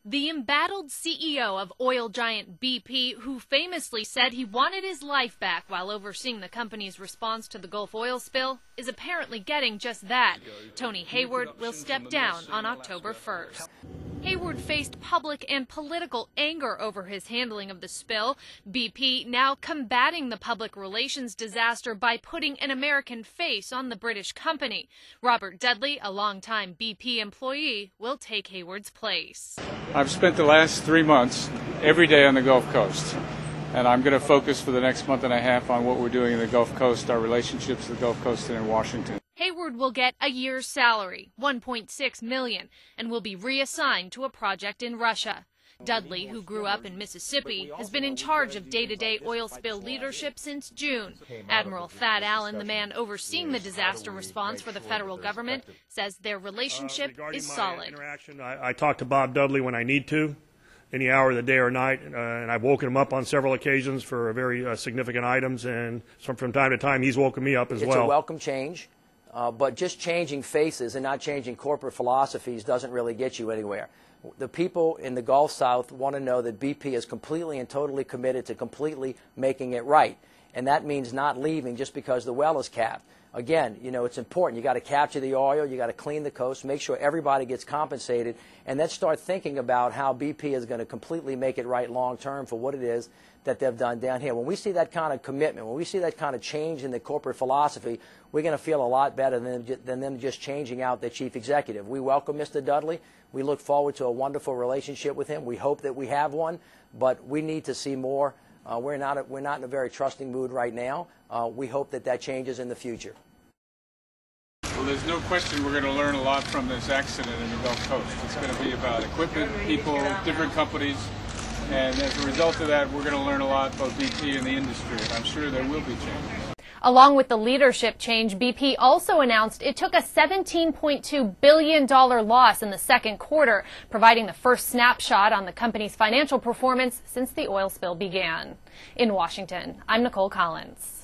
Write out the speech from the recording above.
The embattled CEO of oil giant BP, who famously said he wanted his life back while overseeing the company's response to the Gulf oil spill, is apparently getting just that. Tony Hayward will step down on October 1st. Hayward faced public and political anger over his handling of the spill. BP now combating the public relations disaster by putting an American face on the British company. Robert Dudley, a longtime BP employee, will take Hayward's place. I've spent the last 3 months every day on the Gulf Coast, and I'm going to focus for the next month and a half on what we're doing in the Gulf Coast, our relationships with the Gulf Coast and in Washington. Hayward will get a year's salary, $1.6 million, and will be reassigned to a project in Russia. Dudley, who grew up in Mississippi, has been in charge of day-to-day oil spill leadership since June. Admiral Thad Allen, the man overseeing the disaster response for the federal government, says their relationship is solid. I talk to Bob Dudley when I need to, any hour of the day or night, and I've woken him up on several occasions for very significant items, and from time to time he's woken me up as well. It's a welcome change. But just changing faces and not changing corporate philosophies doesn't really get you anywhere. The people in the Gulf South want to know that BP is completely and totally committed to completely making it right. And that means not leaving just because the well is capped. Again, you know, it's important. You got to capture the oil, you got to clean the coast, make sure everybody gets compensated, and then start thinking about how BP is going to completely make it right long term for what it is that they've done down here. When we see that kind of commitment, when we see that kind of change in the corporate philosophy, we're going to feel a lot better than them just changing out their chief executive. We welcome Mr. Dudley. We look forward to a wonderful relationship with him. We hope that we have one, but we need to see more. We're not in a very trusting mood right now. We hope that that changes in the future. Well, there's no question we're going to learn a lot from this accident in the Gulf Coast. It's going to be about equipment, people, different companies, and as a result of that, we're going to learn a lot about BP and the industry, and I'm sure there will be changes. Along with the leadership change, BP also announced it took a $17.2 billion loss in the second quarter, providing the first snapshot on the company's financial performance since the oil spill began. In Washington, I'm Nicole Collins.